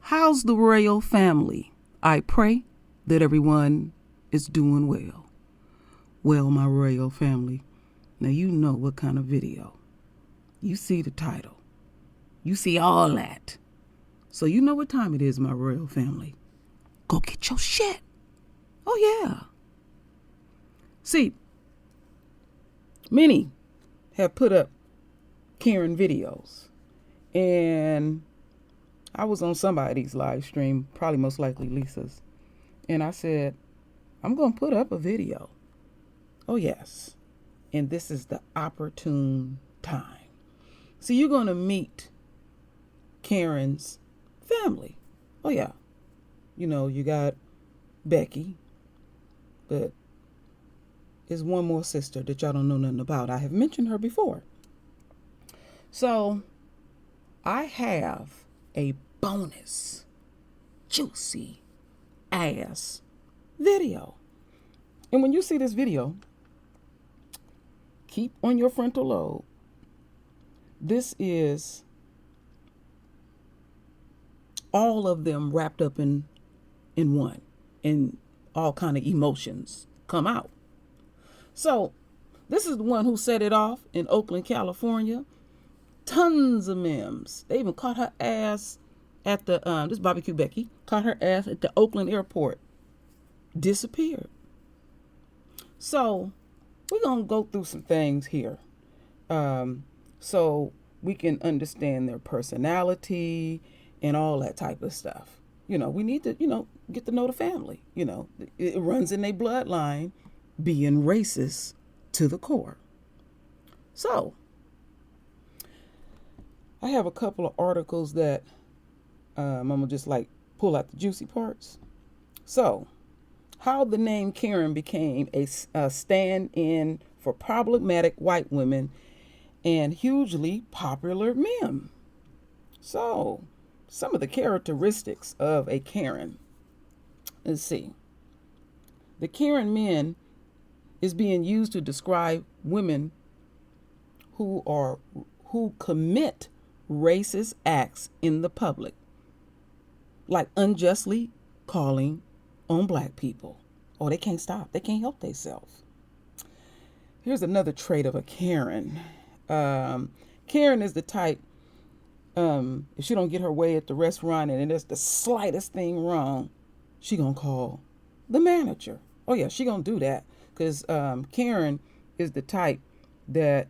How's the royal family? I pray that everyone is doing well. Well, my royal family, now you know what kind of video. You see the title. You see all that. So you know what time it is, my royal family. Go get your shit. Oh, yeah. See, many have put up Karen videos. And I was on somebody's live stream, probably most likely Lisa's. And I said, I'm going to put up a video. Oh, yes. And this is the opportune time. So you're going to meet Karen's family. Oh, yeah. You know, you got Becky, but there's one more sister that y'all don't know nothing about. I have mentioned her before. So I have a bonus, juicy ass video. And when you see this video, keep on your frontal lobe. This is all of them wrapped up in one, and all kind of emotions come out. So this is the one who set it off in Oakland, California. Tons of memes. They even caught her ass at the this barbecue Becky caught her ass at the Oakland airport. Disappeared. So we're gonna go through some things here, so we can understand their personality and all that type of stuff. You know, we need to, get to know the family. You know, it runs in their bloodline, being racist to the core. So I have a couple of articles that I'm gonna just pull out the juicy parts. So, how the name Karen became a stand-in for problematic white women and hugely popular meme. So, some of the characteristics of a Karen. Let's see. The Karen meme is being used to describe women who commit racist acts in the public, like unjustly calling on black people. Oh, they can't stop. They can't help themselves. Here's another trait of a Karen. Karen is the type, if she don't get her way at the restaurant and there's the slightest thing wrong, she gonna call the manager. Oh yeah, she gonna do that. Because Karen is the type that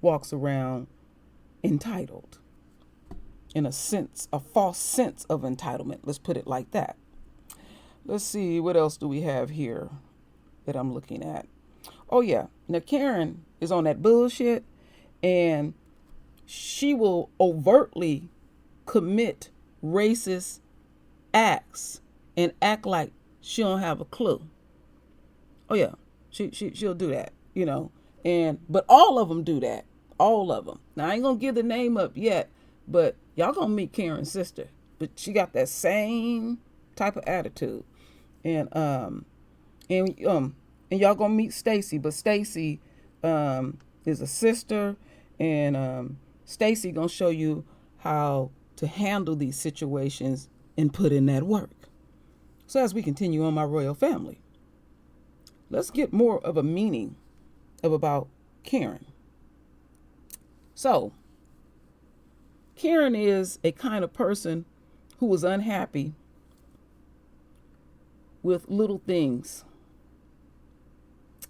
walks around entitled, in a false sense of entitlement. Let's put it like that. Let's see, what else do we have here that I'm looking at? Oh yeah, now Karen is on that bullshit, and she will overtly commit racist acts and act like she don't have a clue. Oh yeah, she'll do that, but all of them do that. All of them. Now I ain't gonna give the name up yet, but y'all gonna meet Karen's sister. But she got that same type of attitude, and y'all gonna meet Stacy. But Stacy is a sister, and Stacy gonna show you how to handle these situations and put in that work. So as we continue on, my royal family, let's get more of a meaning about Karen. So, Karen is a kind of person who was unhappy with little things.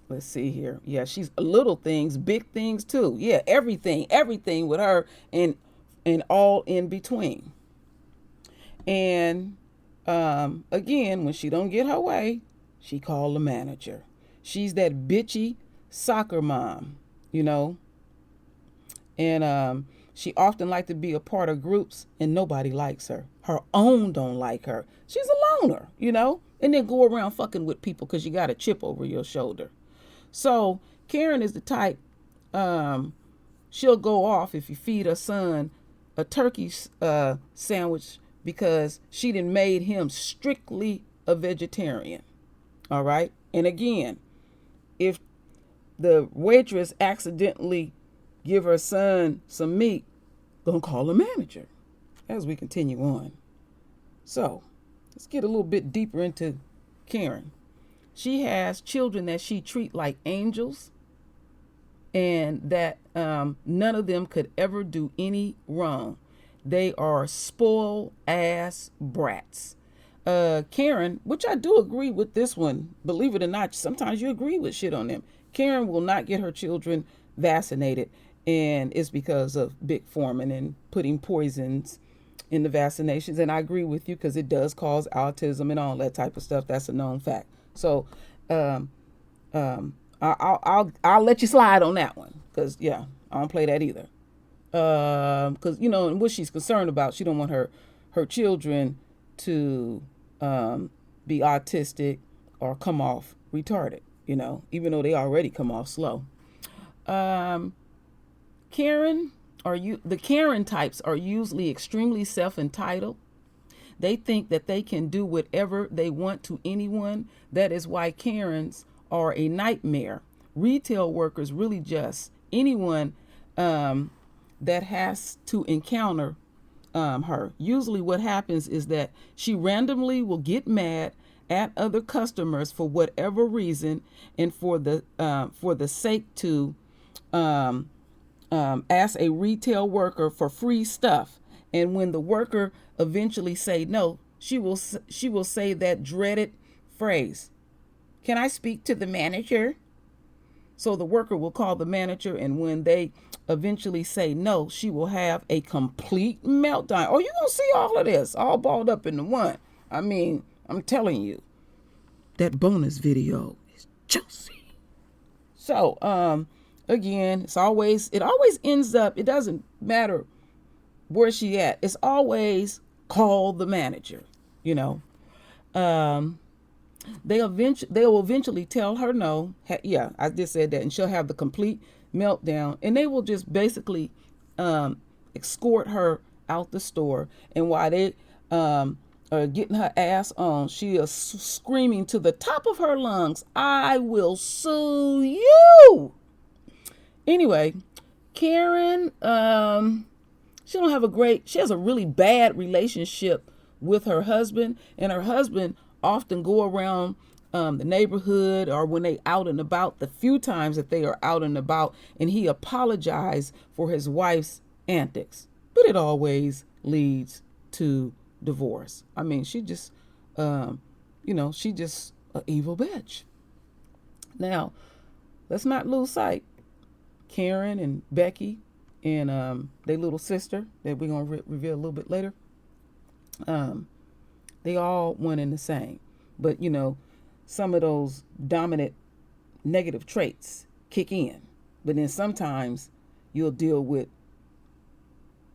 Let's see here. Yeah, she's little things, big things too. Yeah, everything with her, and all in between. And again, when she don't get her way, she called the manager. She's that bitchy soccer mom, And she often liked to be a part of groups, and nobody likes her. Her own don't like her. She's a loner, and then go around fucking with people because you got a chip over your shoulder. So Karen is the type, she'll go off if you feed her son a turkey sandwich because she done made him strictly a vegetarian. All right. And again, if the waitress accidentally give her son some meat, gonna call the manager as we continue on. So let's get a little bit deeper into Karen. She has children that she treat like angels, and that none of them could ever do any wrong. They are spoiled ass brats. Karen, which I do agree with this one, believe it or not, sometimes you agree with shit on them. Karen will not get her children vaccinated, and it's because of Big Pharma and putting poisons in the vaccinations. And I agree with you because it does cause autism and all that type of stuff. That's a known fact. So um, I'll let you slide on that one because yeah, I don't play that either. Because and what she's concerned about, she don't want her children to be autistic or come off retarded. Even though they already come off slow. Karen the Karen types are usually extremely self-entitled. They think that they can do whatever they want to anyone. That is why Karens are a nightmare. Retail workers, really just anyone that has to encounter her. Usually what happens is that she randomly will get mad at other customers for whatever reason, and for the sake to ask a retail worker for free stuff. And when the worker eventually say no, she will say that dreaded phrase, "Can I speak to the manager?" So the worker will call the manager, and when they eventually say no, she will have a complete meltdown. Oh, you're going to see all of this all balled up into one. I mean, I'm telling you, that bonus video is juicy. So, again, it always ends up, it doesn't matter where she at. It's always call the manager, They'll eventually tell her no. Yeah, I just said that. And she'll have the complete meltdown. And they will just basically escort her out the store. And while they are getting her ass on, she is screaming to the top of her lungs, "I will sue you." Anyway, Karen, she has a really bad relationship with her husband. And her husband often go around the neighborhood, or when they out and about, the few times that they are out and about, and he apologized for his wife's antics, but it always leads to divorce. I mean, she just she just an evil bitch. Now let's not lose sight. Karen and Becky and their little sister that we're gonna reveal a little bit later, they all one and the same. But some of those dominant negative traits kick in. But then sometimes you'll deal with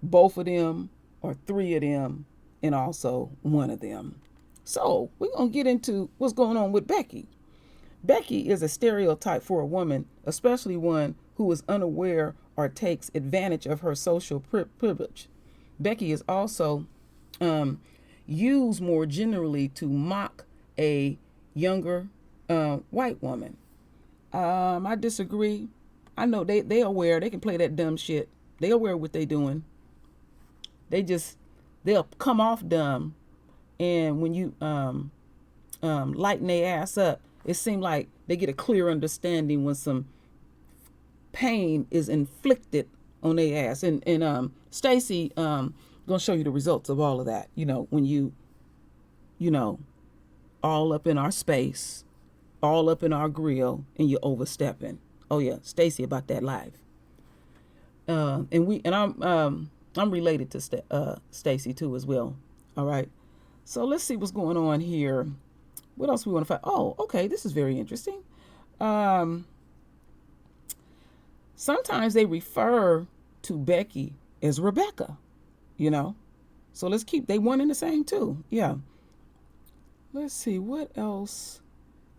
both of them or three of them and also one of them. So we're going to get into what's going on with Becky. Becky is a stereotype for a woman, especially one who is unaware or takes advantage of her social privilege. Becky is also used more generally to mock a younger white woman. I disagree. I know they aware they can play that dumb shit. They aware what they doing. They'll come off dumb, and when you lighten their ass up, it seems like they get a clear understanding when some pain is inflicted on their ass. And Stacy gonna show you the results of all of that. When you all up in our space, all up in our grill, and you're overstepping. Oh yeah, Stacy about that live. I'm related to Stacy too as well. All right. So let's see what's going on here. What else we want to find? Oh, okay, this is very interesting. Sometimes they refer to Becky as Rebecca, So they one and the same too. Yeah. Let's see, what else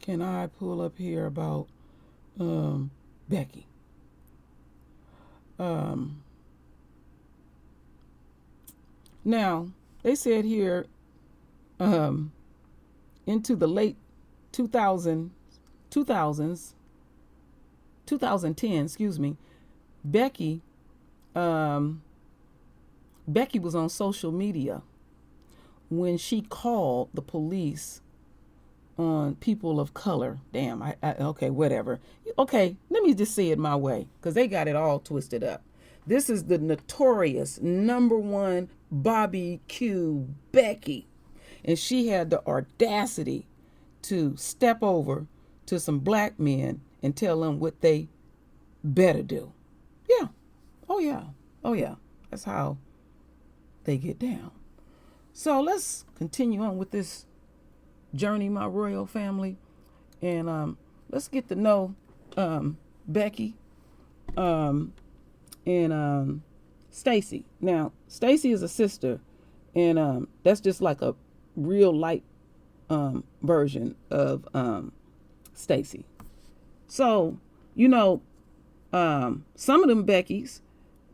can I pull up here about Becky? Now, they said here into the late 2010, Becky was on social media when she called the police on people of color. Damn, okay, whatever. Okay, let me just say it my way, because they got it all twisted up. This is the notorious #1 Bobby Q Becky. And she had the audacity to step over to some black men and tell them what they better do. Yeah. Oh, yeah. Oh, yeah. That's how they get down. So let's continue on with this journey, my royal family. And let's get to know Becky and Stacy. Now, Stacy is a sister, and that's just like a real light version of Stacy. So, you know, some of them Beckys,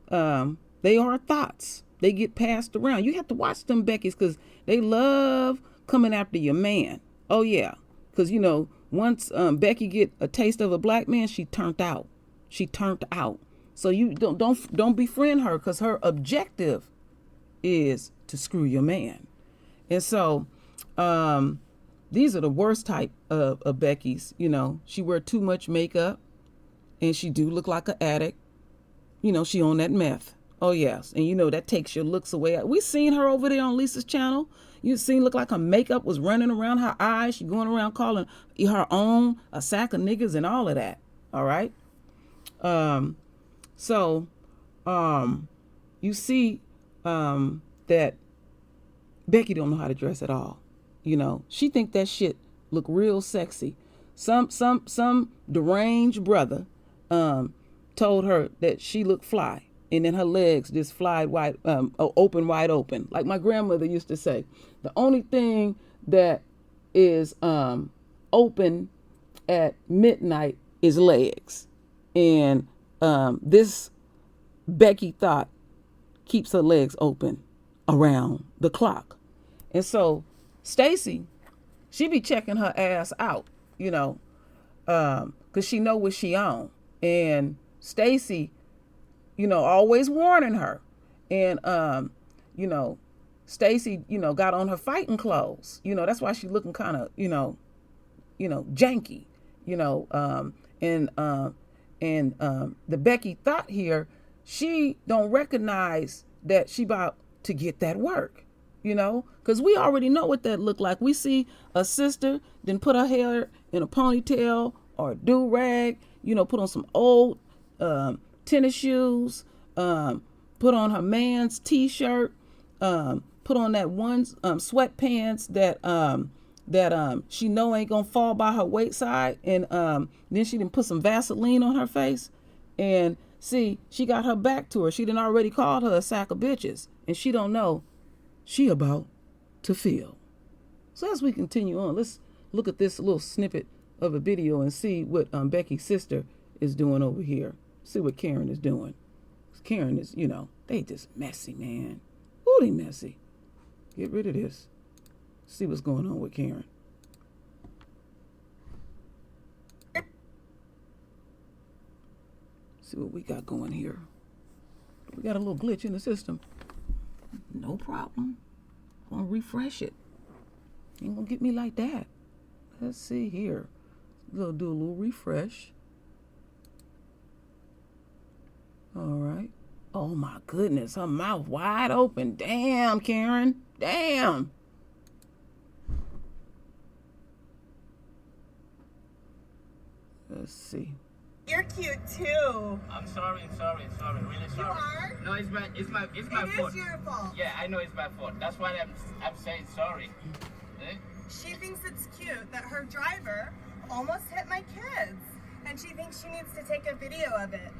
they are thoughts. They get passed around. You have to watch them Beckys because they love coming after your man. Oh yeah, because you know once Becky get a taste of a black man, she turned out. She turned out. So you don't befriend her, because her objective is to screw your man. And so these are the worst type of Beckys. You know, she wear too much makeup, and she do look like an addict. You know, she on that meth. Oh yes, and you know that takes your looks away. We seen her over there on Lisa's channel. You seen look like her makeup was running around her eyes. She going around calling her own a sack of niggas and all of that. All right. So you see that Becky don't know how to dress at all. You know, she think that shit look real sexy. Some deranged brother told her that she looked fly. And then her legs just fly wide, open, wide open. Like my grandmother used to say, the only thing that is open at midnight is legs. And this Becky thought keeps her legs open around the clock. And so Stacy, she be checking her ass out, you know, because she know what she on. And Stacy, you know, always warning her. And, you know, Stacy, you know, got on her fighting clothes. You know, that's why she looking kind of, you know, janky, you know. The Becky thought here, she don't recognize that she about to get that work, you know, because we already know what that look like. We see a sister then put her hair in a ponytail or a do-rag, you know, put on some old tennis shoes, put on her man's t-shirt, put on that one sweatpants that she know ain't gonna fall by her waist-side, and then she didn't put some Vaseline on her face, and see, she got her back to her. She done already called her a sack of bitches, and she don't know she about to feel. So as we continue on, let's look at this little snippet of a video and see what Becky's sister is doing over here. See what Karen is doing. Karen is, you know, they just messy, man. Ooh, they messy. Get rid of this. See what's going on with Karen. See what we got going here. We got a little glitch in the system. No problem. I'm gonna refresh it. Ain't gonna get me like that. Let's see here. We'll do a little refresh. All right. Oh my goodness, her mouth wide open. Damn, Karen. Damn. Let's see. You're cute too. I'm sorry, really sorry. You are? No, it's my fault. It is your fault. Yeah, I know it's my fault. That's why I'm saying sorry. Eh? She thinks it's cute that her driver almost hit my kids, and she thinks she needs to take a video of it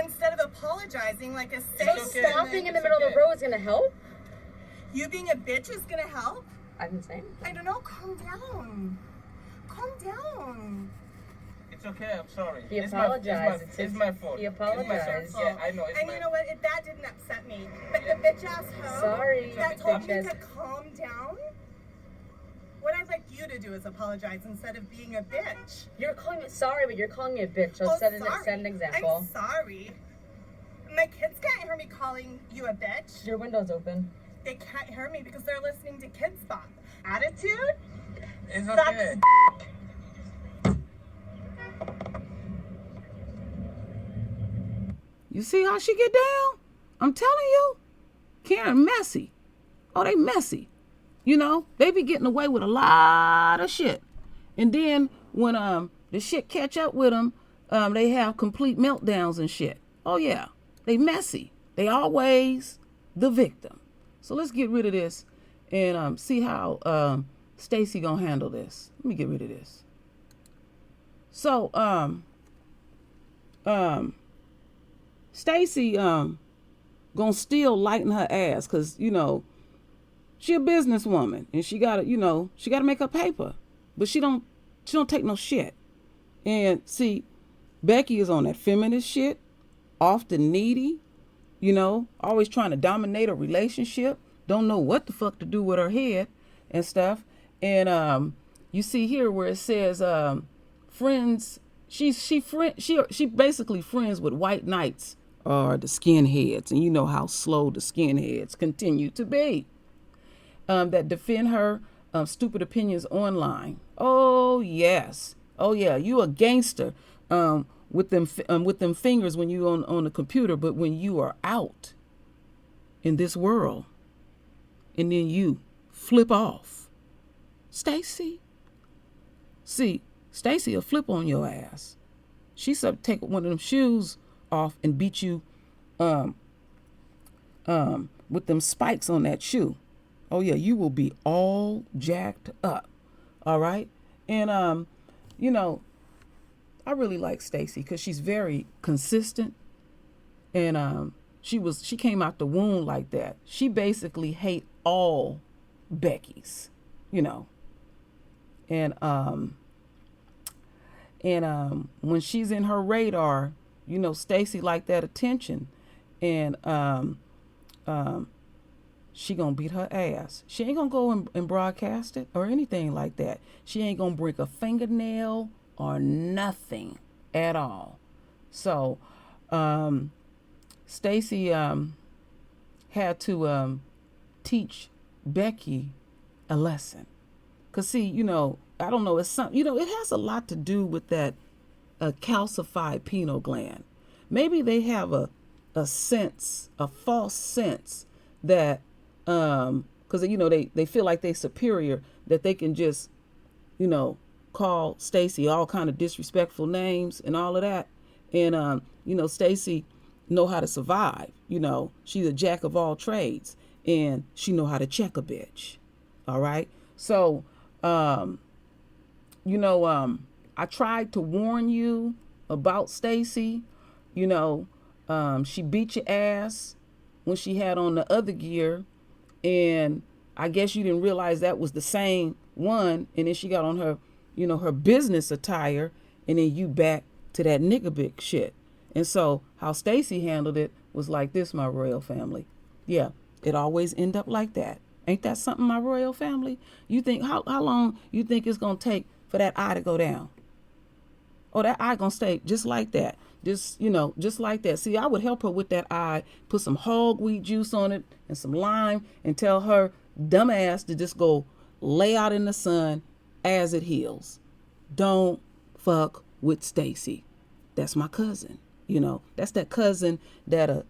instead of apologizing like a safe. It's okay. Stopping in the middle of the road is gonna help? You being a bitch is gonna help? I didn't say. I don't know. Calm down. Calm down. It's okay, I'm sorry. He apologized. It's my fault. He apologized. Yeah, I know. And you know what? That didn't upset me. But the bitch ass hoe Sorry, that told me bitches. to calm down. What I'd like you to do is apologize instead of being a bitch. You're calling me sorry, but you're calling me a bitch. So set an example. I'm sorry. My kids can't hear me calling you a bitch. Your window's open. they can't hear me because they're listening to Kids Bop. Attitude? It's okay. You see how she get down? I'm telling you, Karen messy. Oh, they messy. You know, they be getting away with a lot of shit. And then when the shit catch up with them, they have complete meltdowns and shit. Oh yeah, they messy. They always the victim. So let's get rid of this and see how Stacey gonna handle this. Let me get rid of this. So Stacey gonna still lighten her ass because, you know, she a businesswoman and she gotta, you know, she gotta make her paper. But she don't take no shit. And see, Becky is on that feminist shit, often needy, you know, always trying to dominate a relationship, don't know what the fuck to do with her head and stuff. And you see here where it says friends, she basically friends with white knights or the skinheads, and you know how slow the skinheads continue to be, that defend her stupid opinions online. Oh yes, oh yeah, you a gangster with them fingers when you on the computer, but when you are out in this world, and then you flip off, Stacey. See, Stacey will flip on your ass. She's up take one of them shoes off and beat you with them spikes on that shoe. Oh yeah, you will be all jacked up. All right? And you know, I really like Stacey because she's very consistent. And she came out the womb like that. She basically hate all Beckys, you know. And when she's in her radar, you know, Stacey like that attention. And she gonna beat her ass. She ain't gonna go and broadcast it or anything like that. She ain't gonna break a fingernail or nothing at all. So Stacey had to teach Becky a lesson. Cause see, you know, I don't know, it's something, you know, it has a lot to do with that calcified pineal gland. Maybe they have a sense, a false sense that, cause you know, they feel like they superior, that they can just, you know, call Stacey all kind of disrespectful names and all of that. And, you know, Stacey know how to survive. You know, she's a jack of all trades and she know how to check a bitch. All right. So, you know, I tried to warn you about Stacey. You know, she beat your ass when she had on the other gear, and I guess you didn't realize that was the same one. And then she got on her, you know, her business attire, and then you back to that nigga big shit. And so how Stacey handled it was like this, my royal family. Yeah, it always end up like that. Ain't that something, my royal family? You think how long you think it's gonna take for that eye to go down? Oh, that eye gonna stay just like that. Just, you know, just like that. See, I would help her with that eye, put some hogweed juice on it and some lime, and tell her dumb ass to just go lay out in the sun as it heals. Don't fuck with Stacey. That's my cousin. You know, that's that cousin that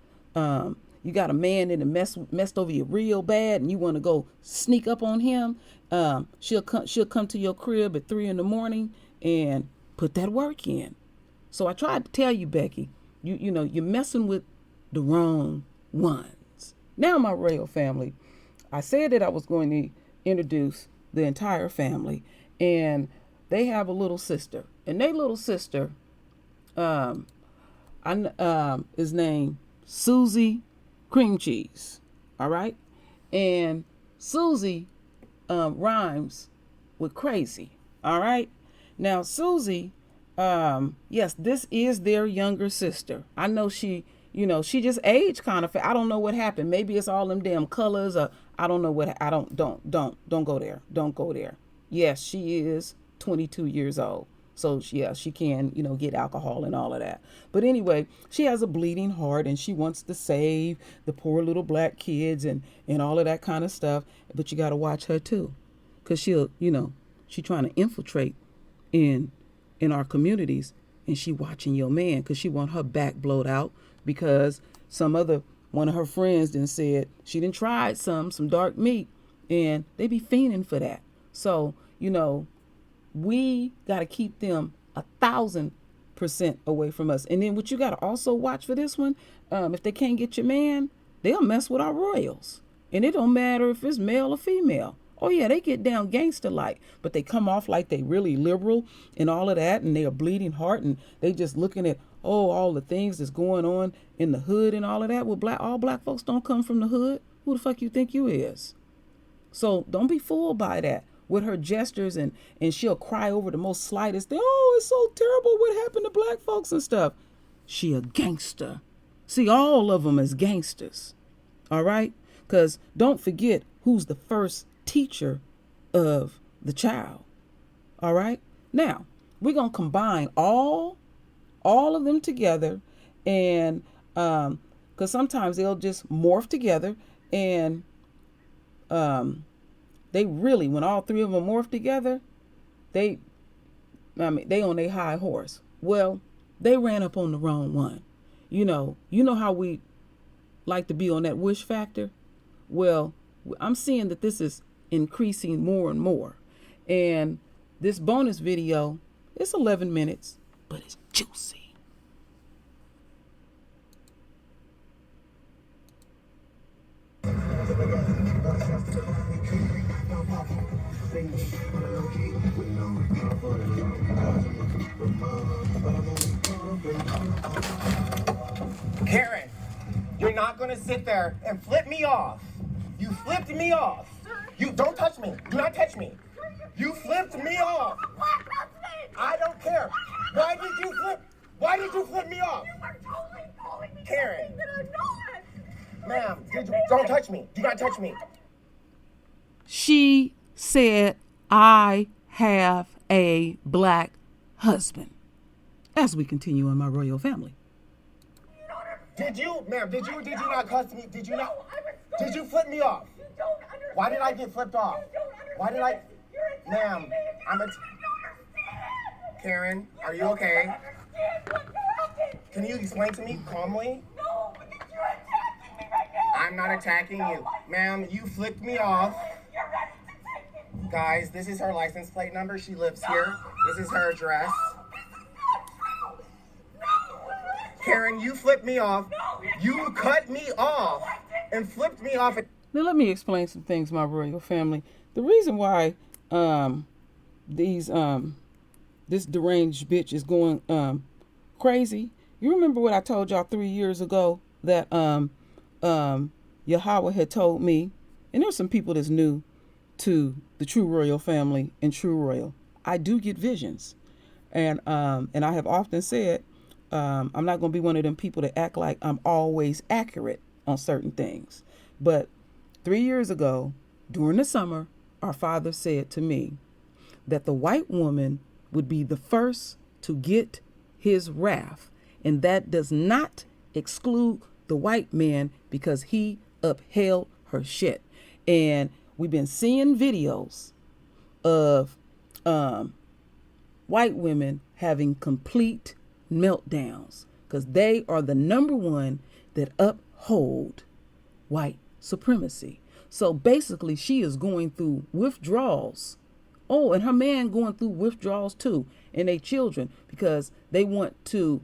you got a man that messed over you real bad, and you want to go sneak up on him. She'll come to your crib at 3 a.m. and put that work in. So I tried to tell you, Becky, you know, you're messing with the wrong ones. Now, my royal family, I said that I was going to introduce the entire family, and they have a little sister, and their little sister, is named Susie Cream Cheese. All right, and Susie rhymes with crazy. All right, now Susie. Yes, this is their younger sister. I know she, you know, she just aged kind of. I don't know what happened. Maybe it's all them damn colors, or I don't know what. Don't go there. Don't go there. Yes, she is 22 years old. So yeah, she can, you know, get alcohol and all of that. But anyway, she has a bleeding heart and she wants to save the poor little black kids and all of that kind of stuff. But you got to watch her too, because she'll, you know, she trying to infiltrate in our communities, and she watching your man because she want her back blowed out because one of her friends then said she done tried some dark meat, and they be fiending for that. So, you know, we got to keep them 1,000% away from us. And then what you got to also watch for this one, if they can't get your man, they'll mess with our royals. And it don't matter if it's male or female. Oh yeah, they get down gangster like, but they come off like they really liberal and all of that, and they are bleeding heart, and they just looking at all the things that's going on in the hood and all of that. Well, all black folks don't come from the hood. Who the fuck you think you is? So don't be fooled by that with her gestures, and she'll cry over the most slightest thing. Oh, it's so terrible what happened to black folks and stuff. She a gangster. See, all of them is gangsters. All right? Because don't forget who's the first teacher of the child. All right? Now, we're going to combine all of them together, and because sometimes they'll just morph together, and they really, when all three of them morph together, they on their high horse. Well, they ran up on the wrong one. You know how we like to be on that wish factor? Well, I'm seeing that this is increasing more and more. And this bonus video, it's 11 minutes, but it's juicy. Karen, you're not gonna sit there and flip me off. You flipped me off. You don't touch me. Do not touch me. You flipped me off. I don't care. Why did you flip me off? You are totally calling me Karen. something that I'm not. Ma'am, don't touch me. Do not touch me. She said, I have a black husband. As we continue on My Royal Family. Did you not cuss me? Did you flip me off? You don't understand. Why did I get flipped off? You don't understand. Why did I? You're attacking Ma'am, me because I'm you don't understand. Karen, are you don't okay? understand what happened. Can you explain to me calmly? No, because you're attacking me right now. I'm not attacking you. Ma'am, you flipped me off. You're ready to take me. Guys, this is her license plate number. She lives here. This is her address. This is not true. No. Karen, you flipped me off. You cut me off and flipped me off. Now let me explain some things, my royal family. The reason why this deranged bitch is going crazy. You remember what I told y'all 3 years ago that Yahweh had told me, and there's some people that's new to the True Royal family and True Royal. I do get visions, and I have often said I'm not going to be one of them people that act like I'm always accurate on certain things. But 3 years ago, during the summer, our father said to me that the white woman would be the first to get his wrath. And that does not exclude the white man because he upheld her shit. And we've been seeing videos of white women having complete meltdowns because they are the number one that uphold white supremacy. So basically she is going through withdrawals. Oh, and her man going through withdrawals too, and they children, because they want to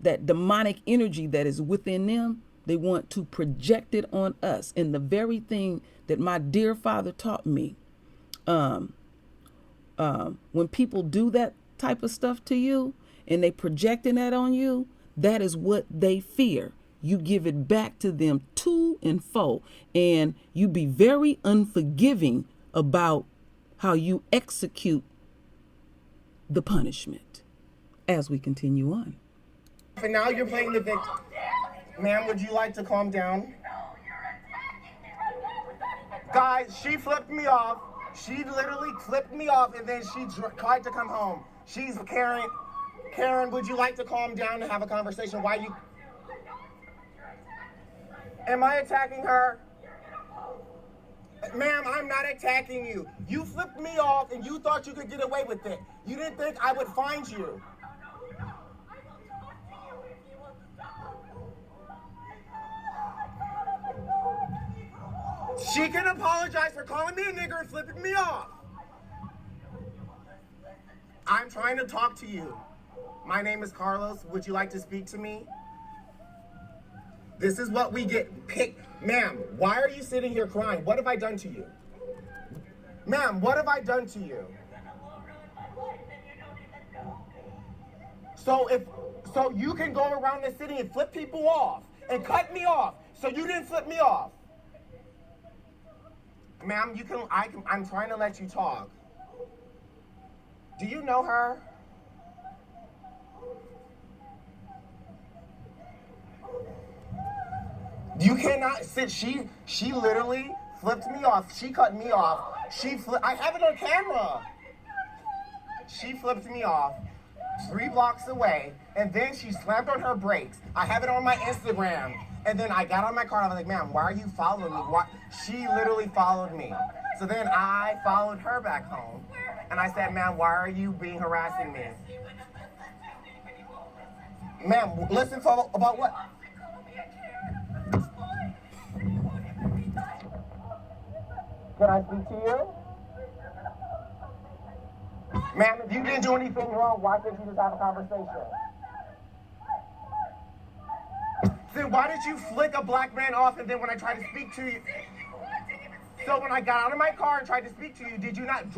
that demonic energy that is within them, they want to project it on us. And the very thing that my dear father taught me, when people do that type of stuff to you and they projecting that on you, that is what they fear. You give it back to them to and fro, and you be very unforgiving about how you execute the punishment. As we continue on. But now you're playing the victim. Ma'am, would you like to calm down? No, you're attacking me right now. Guys, she flipped me off. She literally flipped me off, and then she tried to come home. She's Karen. Karen, would you like to calm down and have a conversation? Why you? Am I attacking her? Ma'am, I'm not attacking you. You flipped me off and you thought you could get away with it. You didn't think I would find you. She can apologize for calling me a nigger and flipping me off. I'm trying to talk to you. My name is Carlos. Would you like to speak to me? This is what we get picked. Ma'am, why are you sitting here crying? What have I done to you? Ma'am, what have I done to you? So you can go around the city and flip people off and cut me off. So you didn't flip me off. Ma'am, I'm trying to let you talk. Do you know her? You cannot sit. She literally flipped me off. She cut me off. I have it on camera. She flipped me off 3 blocks away, and then she slammed on her brakes. I have it on my Instagram. And then I got on my car and I was like, ma'am, why are you following me? Why? She literally followed me. So then I followed her back home. And I said, ma'am, why are you harassing me? Ma'am, listen for about what? Can I speak to you? Ma'am, if you didn't do anything wrong, why couldn't you just have a conversation? Then why did you flick a black man off and then when I tried to speak to you? So when I got out of my car and tried to speak to you, did you not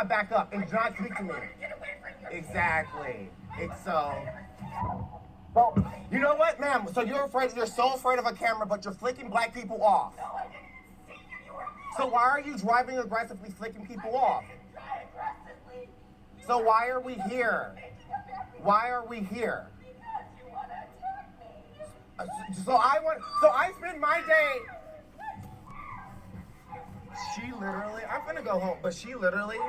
back up and not speak to me? Exactly. It's so, you know what, ma'am? So you're so afraid of a camera, but you're flicking black people off. So why are you driving aggressively flicking people off? So why are we here? Why are we here? So I spend my day. She literally, I'm gonna go home, but she literally.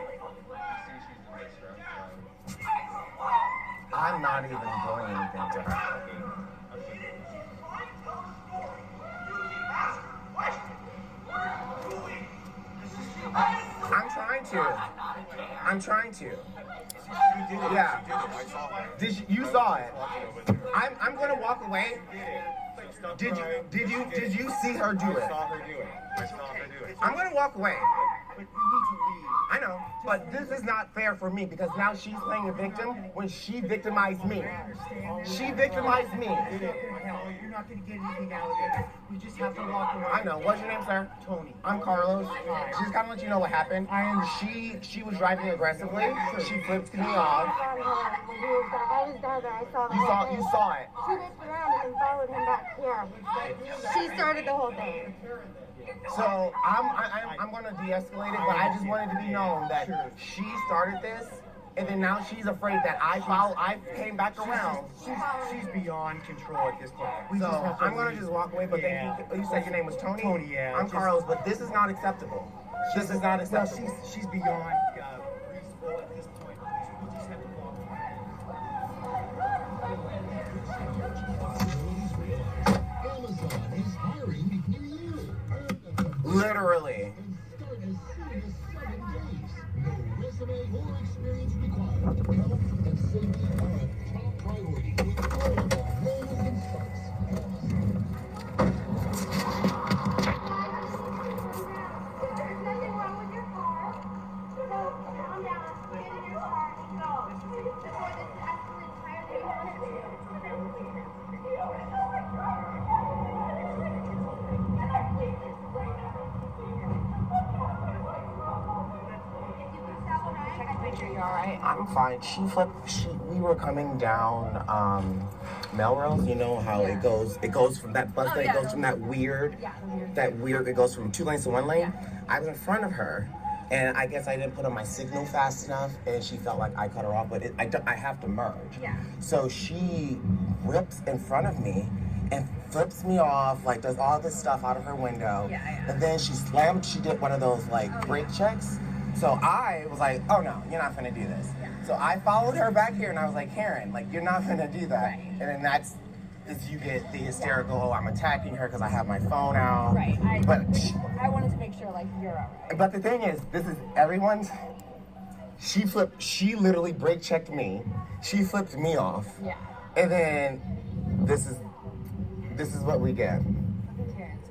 I'm not even doing anything to her. I'm trying to. Yeah. You saw it. I'm gonna walk away. Did you see her do it? I'm gonna walk away. I know, but this is not fair for me because now she's playing a victim when she victimized me. She victimized me. You're not gonna get anything out of it. You just have to walk away. I know. What's your name, sir? Tony. I'm Carlos. Just kind of let you know what happened. She was driving aggressively. She flipped me off. I was down there. I saw You saw it. She looked around and followed him back here. She started the whole thing. So I'm gonna de-escalate it, but I just wanted to be known that she started this, and then now she's afraid that I came back around. She's beyond control at this point. So I'm gonna just walk away. But then you said your name was Tony. Tony, yeah. I'm Carlos, but this is not acceptable. This is not acceptable. Well, she's beyond reasonable at this point. We just have to walk away. Amazon is hiring near you. Literally. Start as soon as 7 days. No resume or experience required. Health and safety are a top priority in all of our roles and starts. There's nothing wrong with your car. So calm down, get in your car and go. Before this escalates higher than you want it to. You all right? I'm fine. We were coming down Melrose. You know how it goes from that bus lane, it goes from that weird, it goes from 2 lanes to 1 lane. I was in front of her, and I guess I didn't put on my signal fast enough, and she felt like I cut her off, but I have to merge. Yeah. So she whips in front of me, and flips me off, like does all this stuff out of her window. Yeah. And then she did one of those like brake checks. So I was like, oh no, you're not gonna do this. So I followed her back here and I was like, Karen, like you're not gonna do that. Right. And then that's you get the hysterical, oh, I'm attacking her because I have my phone out. Right. But I wanted to make sure like you're alright. but the thing is, this is everyone's. She literally brake checked me. She flipped me off. Yeah. And then this is what we get. Karen's,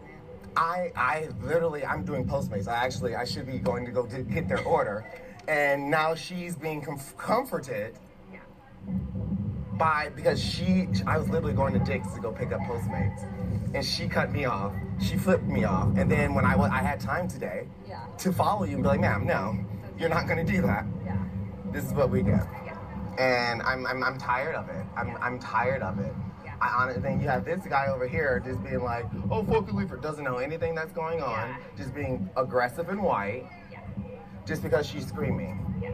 man. I'm doing Postmates. I should be going to go get their order. And now she's being comforted Yeah. because I was literally going to Dick's to go pick up Postmates. And she cut me off. She flipped me off. And then when I had time today Yeah. to follow you and be like, ma'am, no, you're not gonna do that. Yeah. This is what we get. Yeah. And I'm tired of it. I'm tired of it. Yeah. I honestly think you have this guy over here just being like, oh, fuck Leafer, doesn't know anything that's going on, Yeah. just being aggressive and white, Yeah. just because she's screaming. Yeah.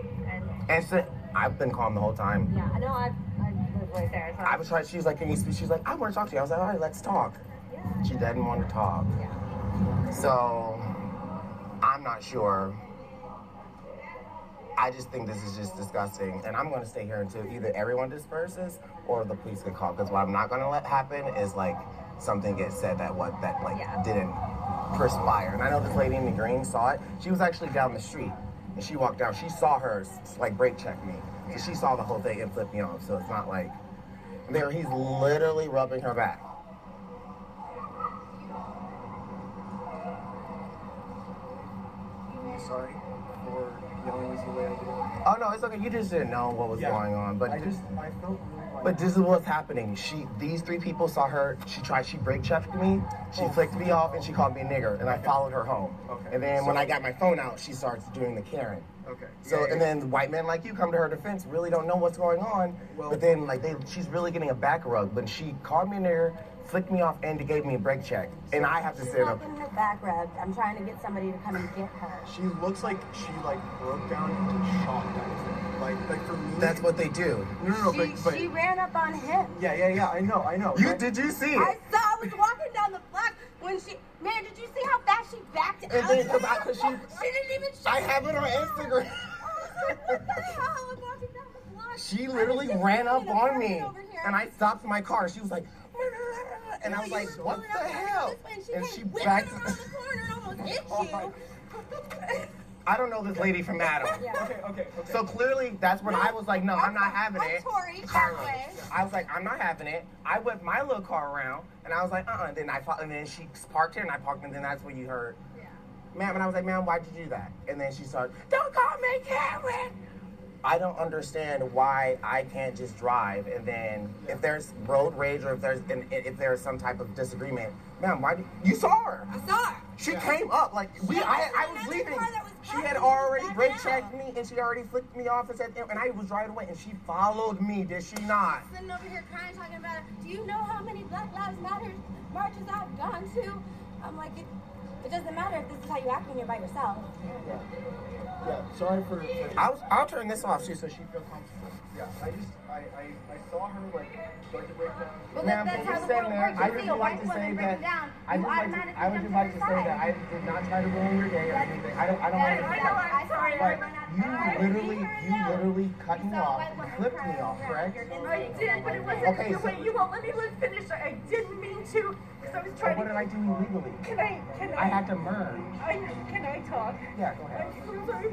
And so I've been calm the whole time. Yeah. I know. I live right there. So I was trying. She was like, can you speak? She's like, I want to talk to you. I was like, all right, let's talk. Yeah. She didn't want to talk. Yeah. So I'm not sure. I just think this is just disgusting, and I'm going to stay here until either everyone disperses or the police get called. Because what I'm not going to let happen is like something gets said that Yeah. didn't perspire. And I know this lady in the green saw it. She was actually down the street, and she walked down. She saw her like brake check me, so she saw the whole thing and flipped me off. So it's not like he's literally rubbing her back. Sorry for yelling as the way I did. Oh no, it's okay. You just didn't know what was going on, but I felt really like. But this is what's happening. These three people saw her. She brake checked me. She flicked me off, and she called me a nigger, and I followed her home. Okay. And then when I got my phone out, she starts doing the Karen. Okay. So and then white men like you come to her defense, really don't know what's going on. Well- But then she's really getting a back rub. But she called me a nigger, flicked me off, and gave me a brake check, and I have to She's sit not up. getting her back rubbed. I'm trying to get somebody to come and get her. She looks like she broke down into shock kind of thing. Like for me. That's what they do. No, but She ran up on him. yeah. I know. Did you see it? I saw. I was walking down the block when she. Man, did you see how fast she backed out? And then because she didn't even show. I have it on Instagram. What the hell? I'm walking down the block. She literally ran up on me, over here. and I stopped my car. She was like, and I was like, what the hell? And she backed. around the corner and almost hit you. I don't know this lady from Adam. Okay. So clearly, that's when I was like, no, I'm not having it. Tori, that way. I was like, I'm not having it. I whipped my little car around, and I was like, And then and then she parked here, and I parked, and then that's when you heard, ma'am. And I was like, ma'am, why'd you do that? And then she started, don't call me Karen. I don't understand why I can't just drive, and then if there's road rage or if there's some type of disagreement, ma'am, why you saw her? I saw her. She came up like I was leaving. She had already brake checked me, and she already flicked me off and said, and I was driving away, and she followed me. Did she not? Sitting over here crying, talking about, do you know how many Black Lives Matter marches I've gone to? I'm like, it doesn't matter if this is how you act when you're by yourself. Yeah. Sorry for. I'll turn this off so she feels comfortable. Yeah. I saw her start to break down. Well, Ma'am, that's how just the stand world there. works. I You would see a just like white to say woman breaking that down, I you would automatically just jump like to to the say that side. I did not try to ruin your day or anything. I don't want to. I saw her But run out you there. literally cut me off, flipped me off, correct? I did, but it wasn't. Okay, so- Wait, you won't let me finish. I didn't mean to, because I was So trying what did I do illegally? Can I? I had to merge. Can I talk? Yeah, go ahead. I'm so sorry.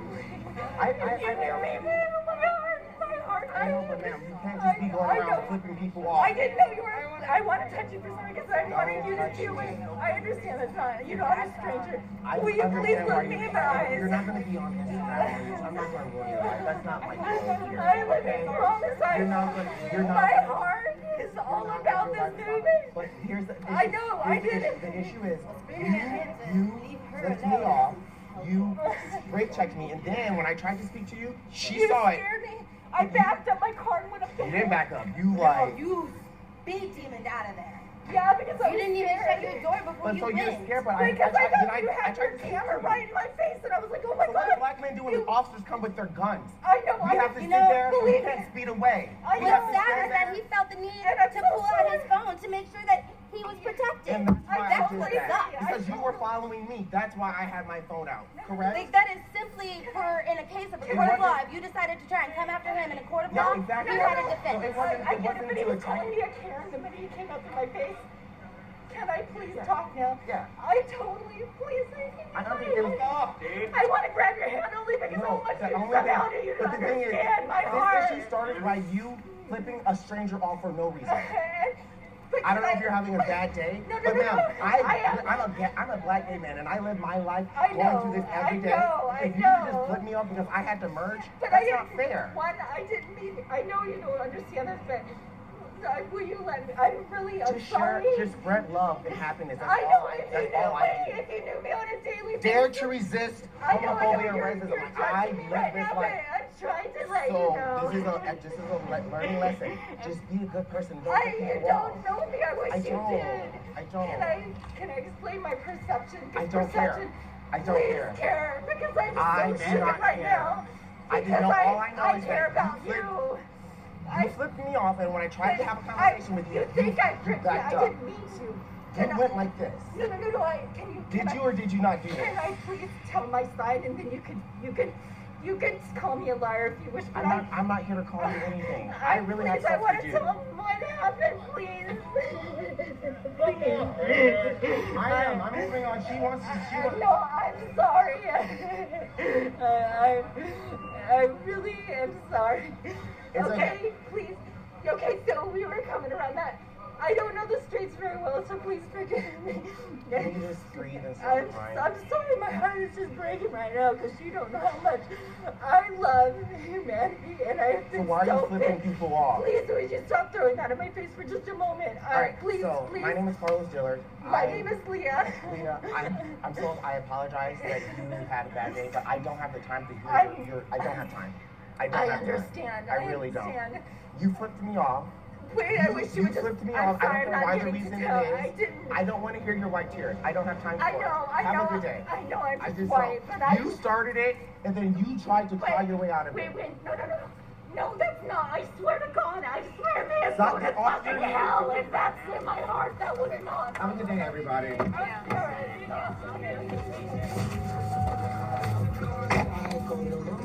I You knew me, man. Oh my God, my heart. I know, but ma'am, you can't just be going around flipping people off. I didn't know you were. I want to touch you for some reason. I wanted you to do it. I understand that's not. You're not a stranger. Will you please look me in the eyes? You're not going to be on Instagram. I'm not going to ruin your life. That's not my goal here. I live in the wrong side. You're not My gonna- heart is all about this movie. But here's the issue. I know, I did it. The issue is you flipped me off. You brake checked me, and then when I tried to speak to you, she saw it. scared me. I backed up my car and went up the You didn't back up. You No, like. you speed demoned out of there. Yeah, because I You was didn't even scared. shut your door before But you so you're went. scared, but Because I know you I had your tried to camera right in my face, and I was like, oh my So what God. do black men do when the officers come with their guns? I know. We have to sit know, there and we believe can't me. speed away. I We know. have to What's sad stand is that there. he felt the need And I'm to so pull out his phone to make sure that He was protected. And that's why I That's did what that. sucks. Because you were following me. That's why I had my phone out. Correct? Like, that is simply for, in a case of a court of law, if you decided to try and come after him in a court of law, No, exactly. you had a So defense. it wasn't I get it, but he to was calling attack. me a Karen the minute he came up to my face. Can I please talk now? Yeah. I totally, please. I understand. Stop, dude. I want to grab your hand only because I No, want the you to only come thing, out and you but the thing is, understand my heart. this issue started by you flipping a stranger off for no reason. But I don't know can if you're having a bad day, No, but ma'am, am. I'm a black gay man, and I live my life I going know, through this every I day. know, If you I just know. flip me off because I had to merge, But that's not fair. One, I didn't mean. I know you don't understand this, but will you let me? I'm really. I'm Just sorry. just spread love and happiness. That's I all know I. if you That's knew all I me, do. if you knew me on a daily basis. Dare to resist I know homophobia and you're racism. I judging me live right this now, but life. I'm trying to let you So know. this is a learning lesson. Just be a good person. Don't I flip you people off. don't know me. I wish I you don't. did. I don't. Can I explain my perception? 'Cause I don't care. perception, I don't please care. because I'm I so do shook not right care. now. I do Because know. All I know I is care that about you. you flipped me off, and when I tried to have a conversation with you, You think I you tricked you? backed I up. didn't mean to. You went like this. No. Can you? Did you or did you not do Can this? I please tell my side, and then you can call me a liar if you wish. But I'm not here to call you anything. I really have please, I stuff want to to do. tell them what happened, please. I am. I'm moving on. She wants to. No, I'm sorry. I really am sorry. It's Okay, please. Okay, so we were coming around that. I don't know the streets very well, so please forgive me. Can you just breathe and stop crying? I'm sorry, my heart is just breaking right now because you don't know how much I love humanity, and I have So been why are you so flipping big. people off? Please, would you stop throwing that in my face for just a moment? All right. Please, So please. my name is Carlos Dillard. My name is Leah. Leah, I apologize that you had a bad day, but I don't have the time to hear I don't have time. I don't I have time. understand. I really understand. don't. You flipped me off. Wait, I wish you would just. flipped me I'm off. sorry, I don't I'm know why not the getting reason to tell. it I is. didn't. I don't want to hear your white tears. I don't have time for I it. know, I Have know. a good day. I know, I'm I just just white, don't. but I. You started it, and then you tried to claw your way out of it. Wait, no. No, that's not. I swear to God, I swear to Stop go to it off fucking your- hell. If that's in my heart, that was not. Have a good day, everybody. I'm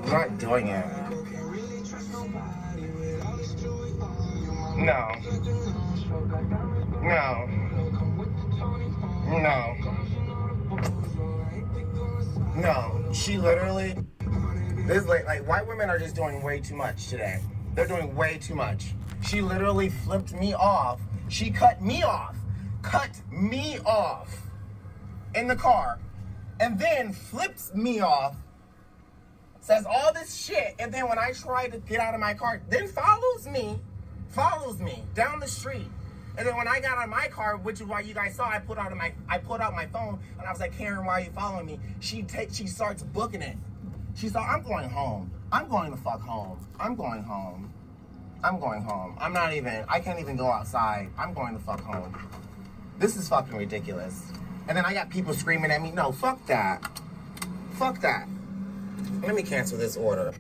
not doing it. No. No. She literally. This like white women are just doing way too much today. They're doing way too much. She literally flipped me off. She cut me off. Cut me off in the car. And then flips me off. Says all this shit. And then when I try to get out of my car, then follows me down the street. And then when I got out of my car, which is why you guys saw, I put out my phone and I was like, Karen, why are you following me? She starts booking it. She said, I'm going home. I'm going the fuck home. I'm going home. I can't even go outside. I'm going the fuck home. This is fucking ridiculous. And then I got people screaming at me, no, fuck that. Fuck that. Let me cancel this order.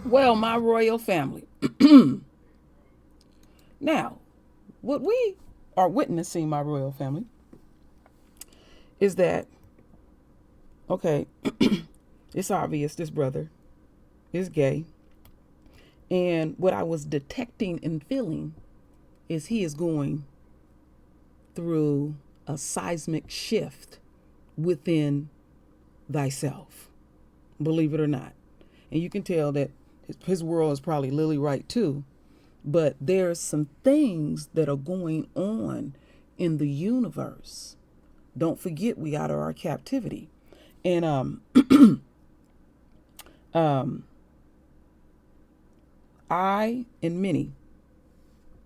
Well, my royal family. Now, what we are witnessing, my royal family, is that, okay, it's obvious this brother is gay. And what I was detecting and feeling is he is going through a seismic shift within thyself, believe it or not. And you can tell that his world is probably lily right too, but there's some things that are going on in the universe. Don't forget we out of our captivity. And I and many,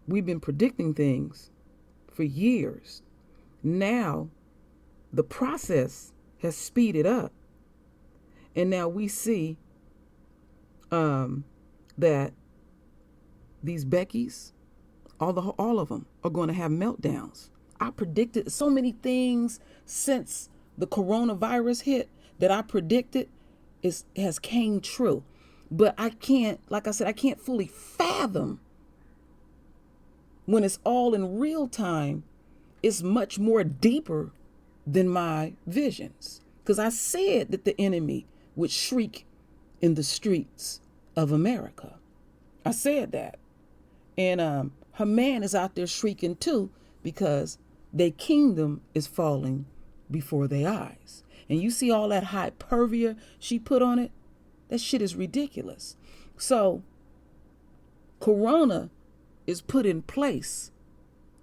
we've been predicting things for years. Now the process has speeded up. And now we see that these Beckys, all of them are going to have meltdowns. I predicted so many things since the coronavirus hit that I predicted has came true. But I can't, like I said, I can't fully fathom when it's all in real time is much more deeper than my visions. Because I said that the enemy would shriek in the streets of America. I said that. And her man is out there shrieking too, because their kingdom is falling before their eyes. And you see all that hyperbia she put on it? That shit is ridiculous. So Corona is put in place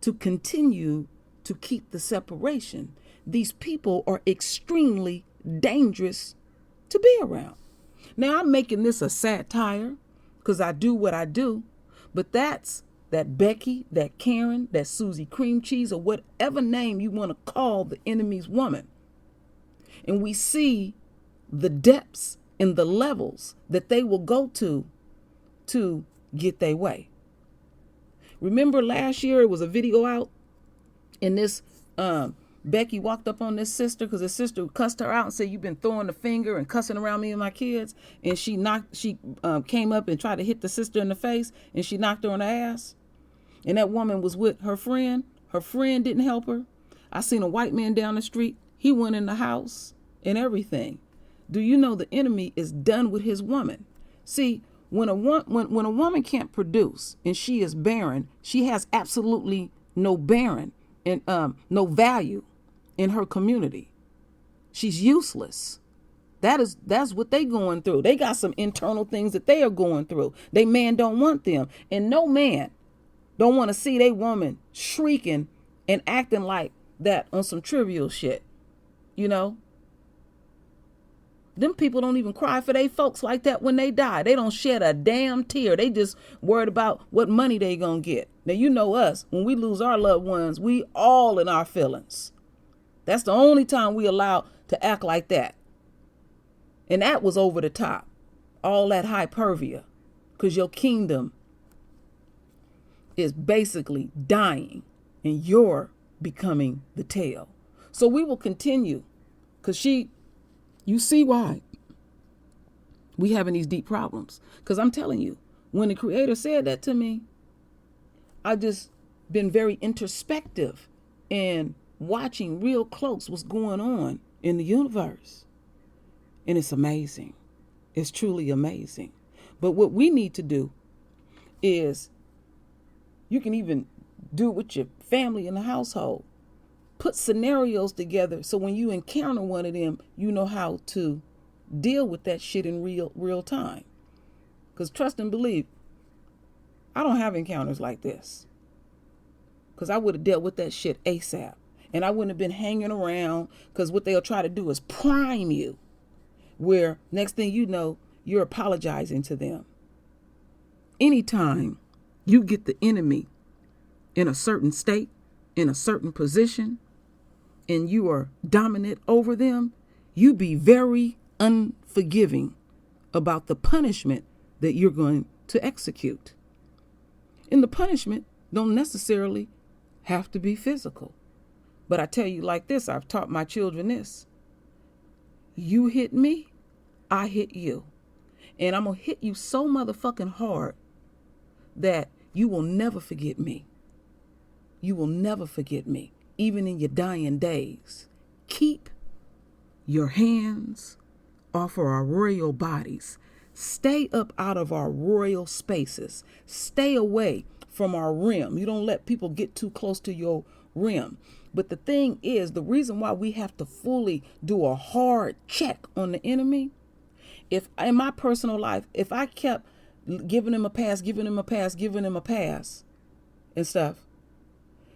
to continue to keep the separation. These people are extremely dangerous to be around. Now, I'm making this a satire because I do what I do, but that's that Becky, that Karen, that Susie Cream Cheese, or whatever name you want to call the enemy's woman. And we see the depths and the levels that they will go to get their way. Remember last year, it was a video out, and this Becky walked up on this sister because his sister cussed her out and said, "You've been throwing the finger and cussing around me and my kids." And she came up and tried to hit the sister in the face, and she knocked her on the ass. And that woman was with her friend. Her friend didn't help her. I seen a white man down the street. He went in the house and everything. Do you know the enemy is done with his woman? See, when a woman can't produce and she is barren, she has absolutely no no value in her community. She's useless. That's what they going through. They got some internal things that they are going through. They man don't want them. And no man don't want to see they woman shrieking and acting like that on some trivial shit. You know? Them people don't even cry for their folks like that when they die. They don't shed a damn tear. They just worried about what money they gonna get. Now, you know us, when we lose our loved ones, we all in our feelings. That's the only time we allowed to act like that. And that was over the top. All that hyperbia. Because your kingdom is basically dying and you're becoming the tail. So we will continue. Because you see why we having these deep problems. Because I'm telling you, when the Creator said that to me, I just been very introspective and watching real close what's going on in the universe. And it's amazing. It's truly amazing. But what we need to do is, you can even do it with your family in the household. Put scenarios together so when you encounter one of them, you know how to deal with that shit in real time. Because trust and believe, I don't have encounters like this. Because I would have dealt with that shit ASAP. And I wouldn't have been hanging around, because what they'll try to do is prime you. Where next thing you know, you're apologizing to them. Anytime you get the enemy in a certain state, in a certain position, and you are dominant over them, you be very unforgiving about the punishment that you're going to execute. And the punishment don't necessarily have to be physical. But I tell you like this, I've taught my children this. You hit me, I hit you. And I'm going to hit you so motherfucking hard that you will never forget me. You will never forget me, even in your dying days. Keep your hands off of our royal bodies. Stay up out of our royal spaces. Stay away from our rim. You don't let people get too close to your rim. But the thing is, the reason why we have to fully do a hard check on the enemy, if in my personal life, if I kept giving him a pass and stuff,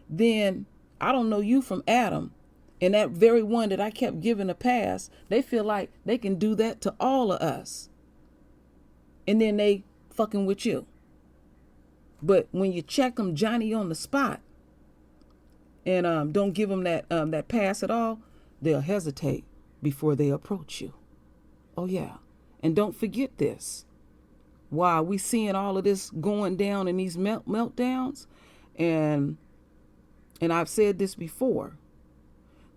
then I don't know you from Adam. And that very one that I kept giving a pass, they feel like they can do that to all of us. And then they fucking with you. But when you check them Johnny on the spot and don't give them that pass at all, they'll hesitate before they approach you. Oh yeah. And don't forget this. While we seeing all of this going down in these meltdowns, and I've said this before,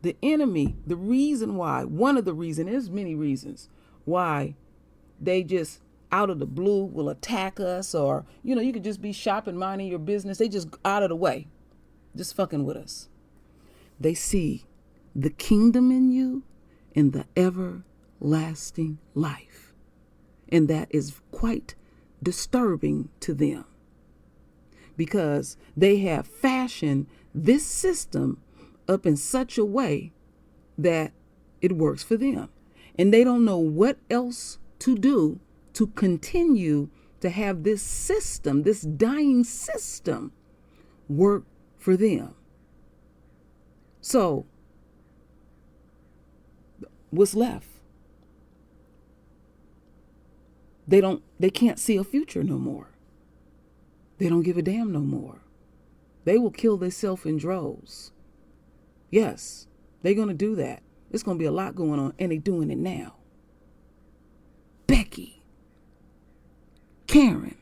the enemy, the reason why, one of the reasons, there's many reasons why they just out of the blue will attack us, or, you could just be shopping, minding your business. They just out of the way, just fucking with us. they see the kingdom in you and the everlasting life. And that is quite disturbing to them, because they have fashioned this system up in such a way that it works for them. And they don't know what else to do to continue to have this system, this dying system, work for them. So, what's left? They can't see a future no more. They don't give a damn no more. They will kill themselves in droves. Yes, they're going to do that. There's going to be a lot going on, and they're doing it now. Becky, Karen,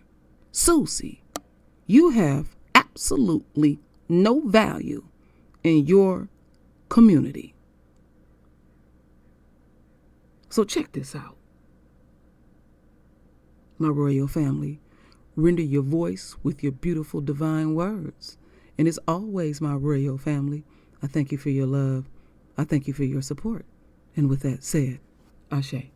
Susie, you have absolutely no value in your community. So check this out. My royal family, render your voice with your beautiful divine words. And as always, my royal family, I thank you for your love. I thank you for your support. And with that said, Ashe.